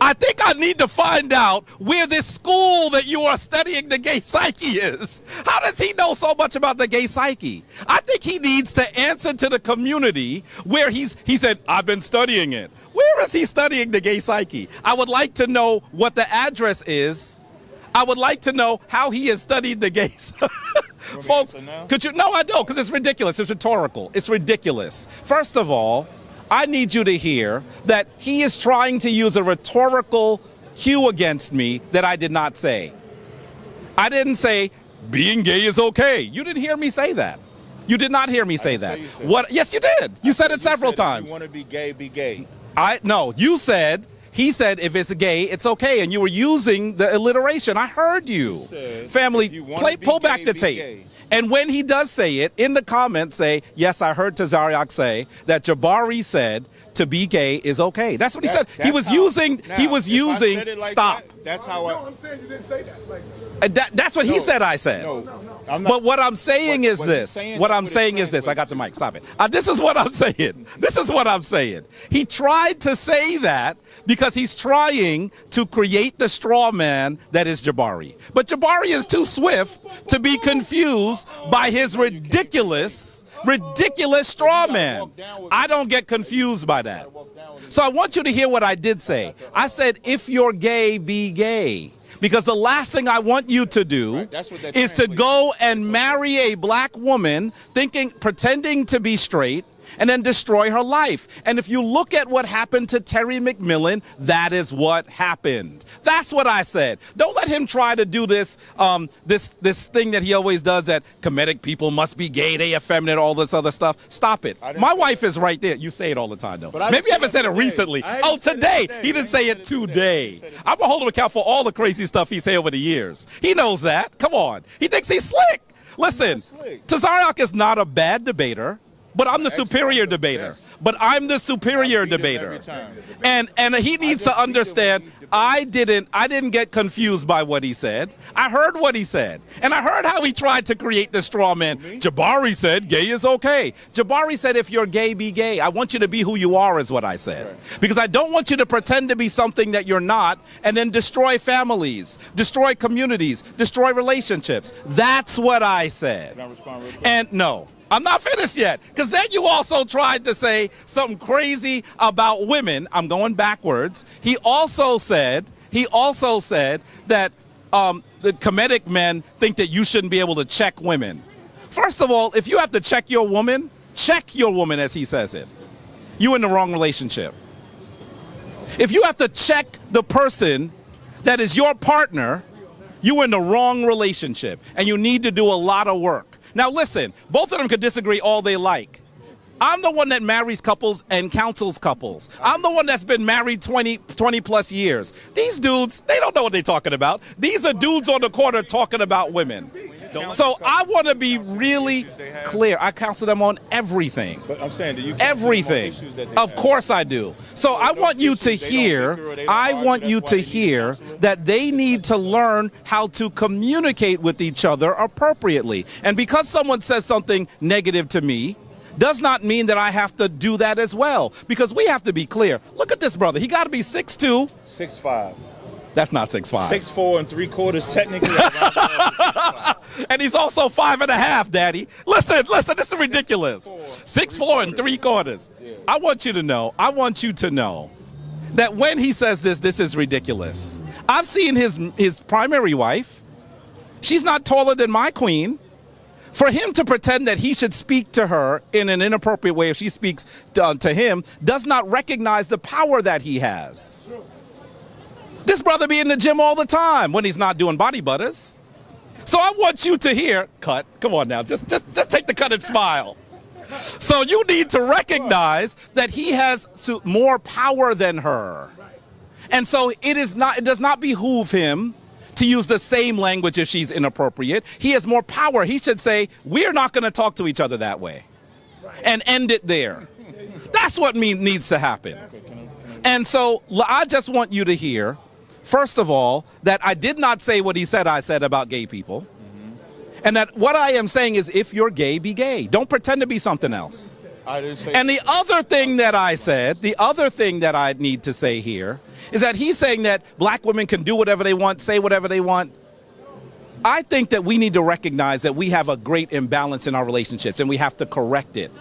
I think I need to find out where this school that you are studying the gay psyche is. How does he know so much about the gay psyche? I think he needs to answer to the community where he said, I've been studying it. Where is he studying the gay psyche? I would like to know what the address is. I would like to know how he has studied the gay psyche. Folks, could you? No, I don't, because it's ridiculous. It's rhetorical. It's ridiculous. First of all, I need you to hear that he is trying to use a rhetorical cue against me that I did not say. I didn't say being gay is okay. You didn't hear me say that. You did not hear me say that. What? Yes, you did. You said it several times. If you want to be gay, be gay. No, you said. He said, if it's gay, it's okay. And you were using the alliteration. I heard you. Family, pull back the tape. And when he does say it, in the comments say, yes, I heard Tazaryach say that Jabari said to be gay is okay. That's what he said. He was using, stop. That's how I. No, I'm saying you didn't say that. That's what he said I said. No, I'm not. But what I'm saying is this. What I'm saying is this. I got the mic. Stop it. This is what I'm saying. This is what I'm saying. He tried to say that because he's trying to create the straw man that is Jabari. But Jabari is too swift to be confused by his ridiculous straw man. I don't get confused by that. So I want you to hear what I did say. I said, if you're gay, be gay. Because the last thing I want you to do is to go and marry a black woman pretending to be straight, and then destroy her life. And if you look at what happened to Terry McMillan, that is what happened. That's what I said. Don't let him try to do this this thing that he always does, that Kemetic people must be gay, they effeminate, all this other stuff. Stop it. My wife is right there. You say it all the time, though. Maybe you haven't said it recently. Oh, today. He didn't say it today. I'm going to hold him accountable for all the crazy stuff he said over the years. He knows that. Come on. He thinks he's slick. Listen, Tazaryach is not a bad debater. But I'm the superior debater. But I'm the superior debater. And he needs to understand I didn't get confused by what he said. I heard what he said. And I heard how he tried to create the straw man. Jabari said gay is okay. Jabari said if you're gay, be gay. I want you to be who you are is what I said. Because I don't want you to pretend to be something that you're not and then destroy families, destroy communities, destroy relationships. That's what I said. And no. I'm not finished yet, because then you also tried to say something crazy about women. I'm going backwards. He also said that the Kemetic men think that you shouldn't be able to check women. First of all, if you have to check your woman, as he says it. You're in the wrong relationship. If you have to check the person that is your partner, you're in the wrong relationship, and you need to do a lot of work. Now listen, both of them could disagree all they like. I'm the one that marries couples and counsels couples. I'm the one that's been married 20 plus years. These dudes, they don't know what they're talking about. These are dudes on the corner talking about women. So I want to be really clear. I counsel them on everything. But I'm saying, do you everything? Of course I do. So I want you to hear, that they need to learn how to communicate with each other appropriately. And because someone says something negative to me, does not mean that I have to do that as well. Because we have to be clear. Look at this brother. He got to be 6'2". 6'5". That's not 6'5". 6'4" and 3/4 technically. And he's also 5.5, Daddy. Listen, this is ridiculous. 6'4" and 3/4. I want you to know that when he says this is ridiculous. I've seen his primary wife. She's not taller than my queen, For him to pretend that he should speak to her in an inappropriate way if she speaks to him does not recognize the power that he has. This brother be in the gym all the time when he's not doing body butters. So I want you to hear, cut, come on now, just take the cut and smile. So you need to recognize that he has more power than her. And so it does not behoove him to use the same language if she's inappropriate. He has more power. He should say, we're not going to talk to each other that way. And end it there. That's what needs to happen. And so I just want you to hear, first of all, that I did not say what he said I said about gay people. And that what I am saying is, if you're gay, be gay. Don't pretend to be something else. I didn't say and the other thing that I said, the other thing that I need to say here, is that he's saying that black women can do whatever they want, say whatever they want. I think that we need to recognize that we have a great imbalance in our relationships, and we have to correct it.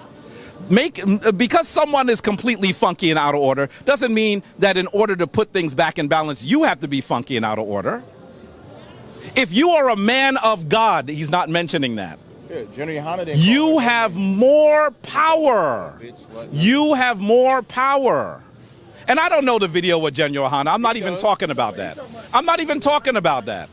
Because someone is completely funky and out of order doesn't mean that in order to put things back in balance, you have to be funky and out of order. If you are a man of God, he's not mentioning that. You have more power. You have more power. And I don't know the video with Jen Johanna. I'm not even talking about that. I'm not even talking about that.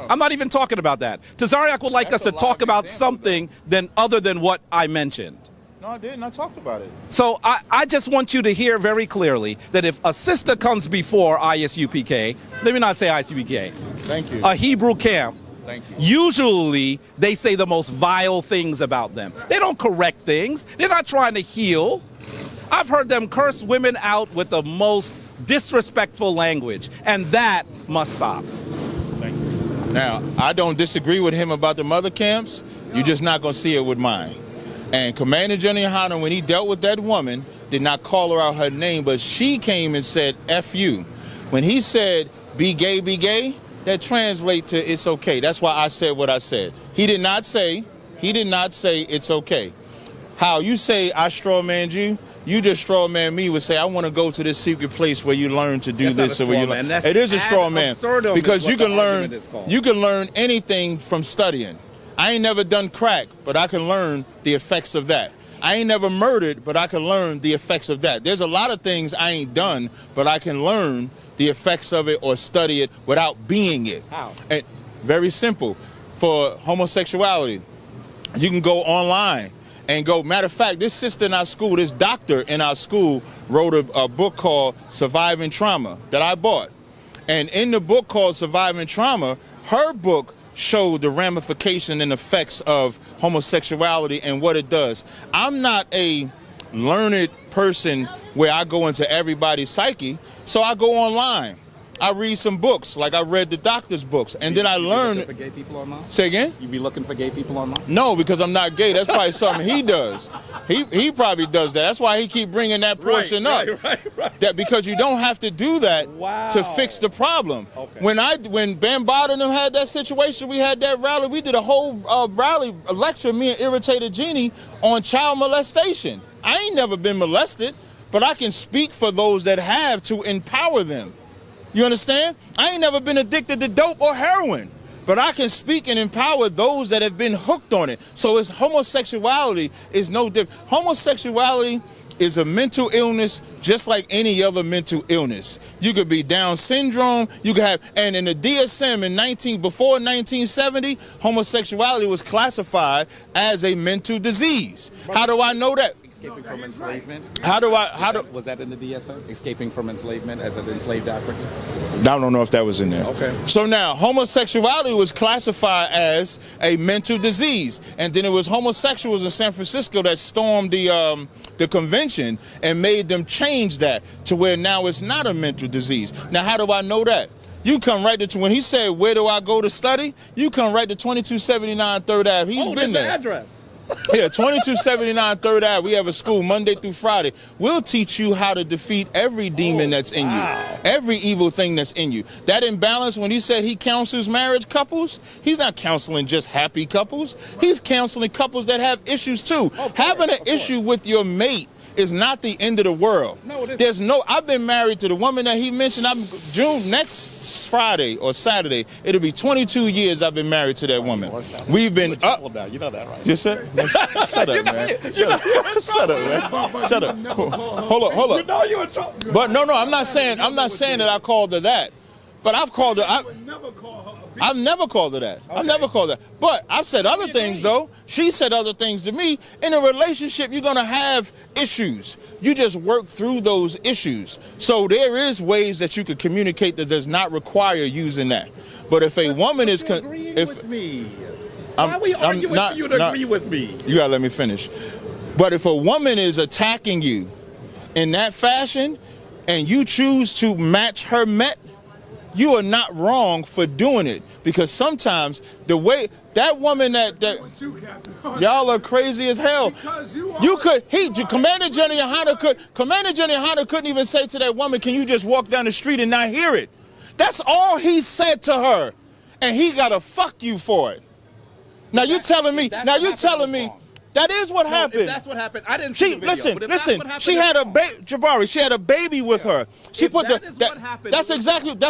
I'm not even talking about that. Tazaryach would like us to talk about something other than what I mentioned. No, I didn't. I talked about it. So I just want you to hear very clearly that if a sister comes before ISUPK, let me not say ISUPK. Thank you. A Hebrew camp. Thank you. Usually they say the most vile things about them. They don't correct things. They're not trying to heal. I've heard them curse women out with the most disrespectful language, and that must stop. Thank you. Now, I don't disagree with him about the mother camps. You're just not going to see it with mine. And Commander General Hanna, when he dealt with that woman, did not call her out her name, but she came and said, F you. When he said, be gay, that translates to it's okay. That's why I said what I said. He did not say it's okay. How you say I strawmanned you, you just strawman me would say, I want to go to this secret place where you learn to do this. Or where you learn. It is a straw man because you can learn anything from studying. I ain't never done crack, but I can learn the effects of that. I ain't never murdered, but I can learn the effects of that. There's a lot of things I ain't done, but I can learn the effects of it or study it without being it. How? And very simple. For homosexuality, you can go online and go. Matter of fact, this sister in our school, this doctor in our school wrote a book called Surviving Trauma that I bought. And in the book called Surviving Trauma, her book showed the ramification and effects of homosexuality and what it does. I'm not a learned person where I go into everybody's psyche, so I go online. I read some books, like I read the doctor's books, and then I learned. For gay people online? Say again? You be looking for gay people online? No, because I'm not gay. That's probably something he does. He probably does that. That's why he keep bringing that portion up. Right. That because you don't have to do that to fix the problem. Okay. When Bam Bottom had that situation, we had that rally. We did a whole rally, a lecture, me and Irritated Genie, on child molestation. I ain't never been molested, but I can speak for those that have to empower them. You understand? I ain't never been addicted to dope or heroin, but I can speak and empower those that have been hooked on it. So it's homosexuality is no different. Homosexuality is a mental illness just like any other mental illness. You could be Down syndrome, you could have, and in the DSM before 1970, homosexuality was classified as a mental disease. How do I know that? Escaping from enslavement? Was that in the DSM? Escaping from enslavement as an enslaved African? I don't know if that was in there. Okay. So now, homosexuality was classified as a mental disease. And then it was homosexuals in San Francisco that stormed the convention and made them change that to where now it's not a mental disease. Now, how do I know that? You come right to, when he said, where do I go to study? You come right to 2279 3rd Ave. He's been there. The address. Yeah, 2279 3rd Ave. We have a school Monday through Friday. We'll teach you how to defeat every demon that's in you, every evil thing that's in you. That imbalance, when he said he counsels marriage couples, he's not counseling just happy couples. He's counseling couples that have issues too. Having an issue with your mate is not the end of the world. No, it There's I've been married to the woman that he mentioned. Next Friday or Saturday, it'll be 22 years I've been married to that woman. We've been up. You know that, right? You said? Shut up, man. Shut up, man. Shut up. Hold up. You know you in trouble. But no, I'm not saying that I called her that. But I've called her. I've never called her that. I've never called her. But I've said other things though. She said other things to me. In a relationship, you're gonna have issues. You just work through those issues. So there is ways that you could communicate that does not require using that. But if a woman is with me, why are we arguing for you to agree with me? You gotta let me finish. But if a woman is attacking you in that fashion, and you choose to match her you are not wrong for doing it, because sometimes the way that woman y'all are crazy as hell. Commander General Hunter couldn't even say to that woman, can you just walk down the street and not hear it? That's all he said to her, and he gotta fuck you for it. Now you telling me that is what happened. If that's what happened, I didn't see the video. Listen. She had a Jabari. She had a baby with her. She put what happened. That's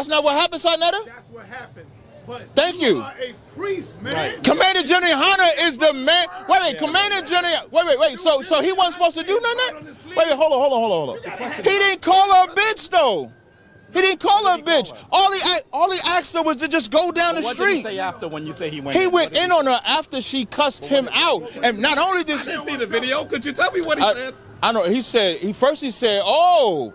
not what happened, Sarnetta? That's what happened. But thank you. Are a priest, man. Right. Commander General Hunter is the man. Wait. Commander General. Wait. So he wasn't supposed to do none of that? Wait. Hold on. He didn't call her a bitch though. He didn't call her a bitch. All he asked her was to just go down the street. What did he say after when you say he went? He went in on her after she cussed him out, and not only did she. I didn't see the video. Could you tell me what he said? I know. He said first he said, oh,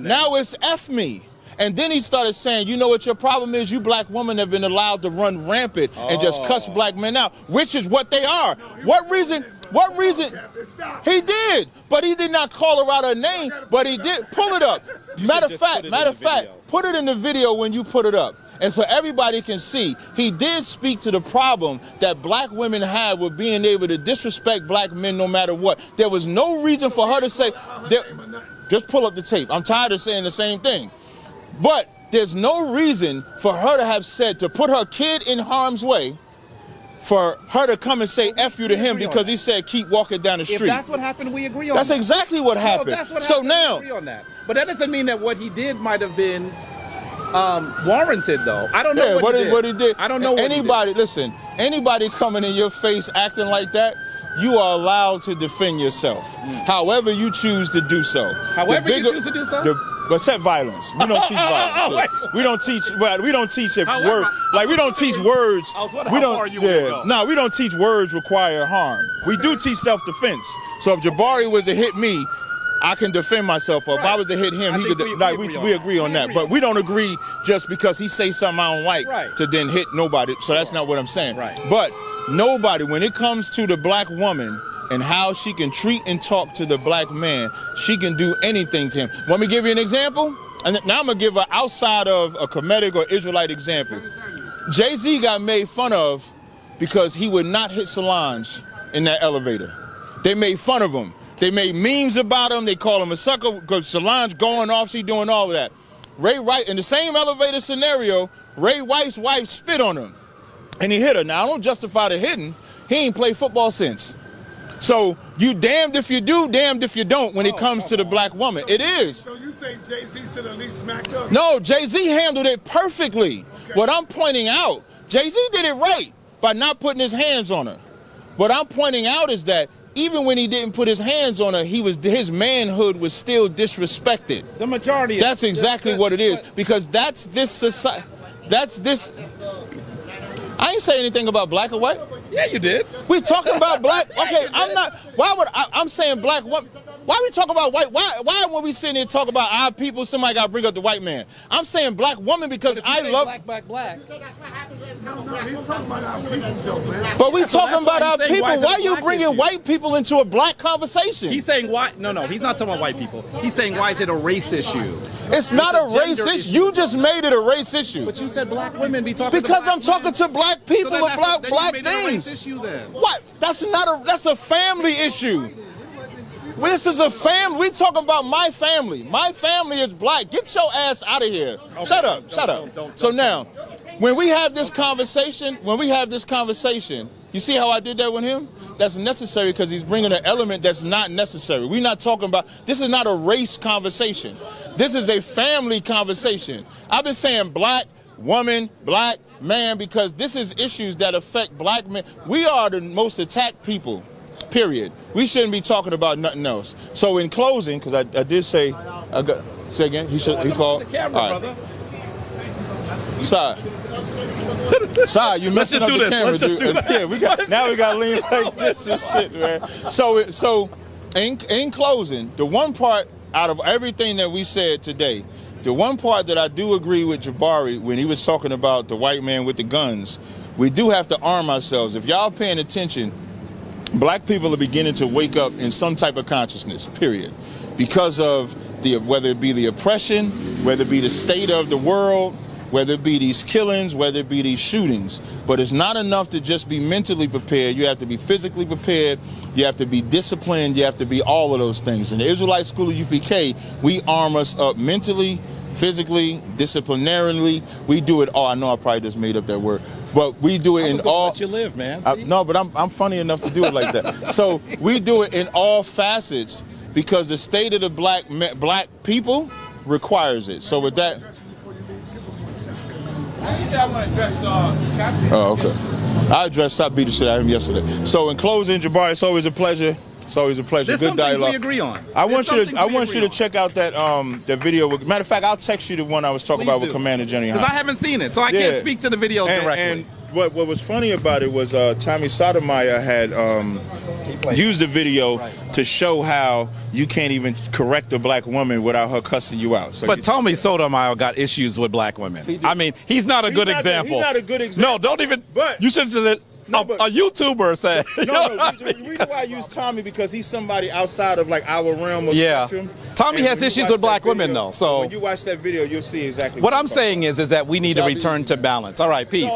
now it's F me. And then he started saying, you know what your problem is? You black women have been allowed to run rampant and just cuss black men out, which is what they are. What reason? He did, but he did not call her out her name, but he did. Pull it up. Matter of fact, put it in the video when you put it up. And so everybody can see, he did speak to the problem that black women have with being able to disrespect black men no matter what. There was no reason for her to say, just pull up the tape. I'm tired of saying the same thing. But there's no reason for her to have said, to put her kid in harm's way, for her to come and say F you to him because he said keep walking down the street. If that's what happened, we agree on that. That's exactly what happened. So now, we agree on that. But that doesn't mean that what he did might have been warranted, though. I don't know what he did. I don't know what anybody, listen, anybody coming in your face acting like that, you are allowed to defend yourself. However you choose to do so. However you choose to do so? Except violence. We don't teach violence. We don't teach it word. Like we don't teach words. We don't teach words require harm. We do teach self-defense. So if Jabari was to hit me, I can defend myself. Or if I was to hit him, he could. We agree on that. But we don't agree just because he say something I don't like to then hit nobody. So that's not what I'm saying. Right. But nobody, when it comes to the black woman and how she can treat and talk to the black man, she can do anything to him. Want me to give you an example? And now I'm going to give an outside of a Kemetic or Israelite example. Jay-Z got made fun of because he would not hit Solange in that elevator. They made fun of him. They made memes about him. They call him a sucker because Solange going off, she doing all of that. Ray White, in the same elevator scenario, Ray White's wife spit on him and he hit her. Now, I don't justify the hitting. He ain't played football since. So you damned if you do, damned if you don't when it comes to the black woman. It is. So you say Jay-Z should at least smack us? No, Jay-Z handled it perfectly. Okay. What I'm pointing out, Jay-Z did it right by not putting his hands on her. What I'm pointing out is that even when he didn't put his hands on her, his manhood was still disrespected. The majority. That's exactly what it is, because that's this society. That's this. I ain't say anything about black or white. Yeah, you did. We talking about black. Okay, I'm not. I'm saying black. Why we talk about white? Why when we sit here and talk about our people, somebody got to bring up the white man? I'm saying black woman because I love black. No, he's talking about our people, though, man. But we talking about our people. Why are you bringing white people into a black conversation? He's saying why? No, he's not talking about white people. He's saying why is it a race issue? It's not a race issue. You just made it a race issue. But you said black women be talking. Because I'm talking to black people about black things. A race issue then. What? That's a family issue. This is a family. We talking about my family. My family is black. Get your ass out of here. Okay. Shut up. So now, when we have this conversation, you see how I did that with him? that's necessary because he's bringing an element that's not necessary. We're not talking about, this is not a race conversation. This is a family conversation. I've been saying black woman, black man, because this is issues that affect black men. We are the most attacked people, period. We shouldn't be talking about nothing else. So in closing, because I did say, say again, he called. The camera, brother. Sorry, you messing up the camera, dude. Yeah, we got to lean like this and shit, man. So in closing, the one part out of everything that we said today, the one part that I do agree with Jabari when he was talking about the white man with the guns, we do have to arm ourselves. If y'all paying attention, black people are beginning to wake up in some type of consciousness, period. Because of whether it be the oppression, whether it be the state of the world, whether it be these killings, whether it be these shootings. But it's not enough to just be mentally prepared. You have to be physically prepared. You have to be disciplined. You have to be all of those things. In the Israelite School of UPK, we arm us up mentally, physically, disciplinarily. We do it all. I know I probably just made up that word. But we do it in all. Let you live, man. No, but I'm funny enough to do it like that. So we do it in all facets because the state of the black people requires it. So with that. Oh, okay. I addressed, I beat the shit out of him yesterday. So in closing, Jabari, it's always a pleasure. It's always a pleasure. There's Good dialogue. we agree on. I want you to check out that video. Matter of fact, I'll text you the one I was talking about with Commander Jenny. Because I haven't seen it, so I can't speak to the video directly. And what was funny about it was Tommy Sotomayor had used the video to show how you can't even correct a black woman without her cussing you out. So but Tommy Sotomayor got issues with black women. I mean, he's not a good example. He's not a good example. No, don't even. But you should have said. A YouTuber said. The reason why I use Tommy because he's somebody outside of like our realm of spectrum. Tommy has issues with black women though. So when you watch that video, you'll see exactly what I'm saying is that we need to return to balance. All right, peace.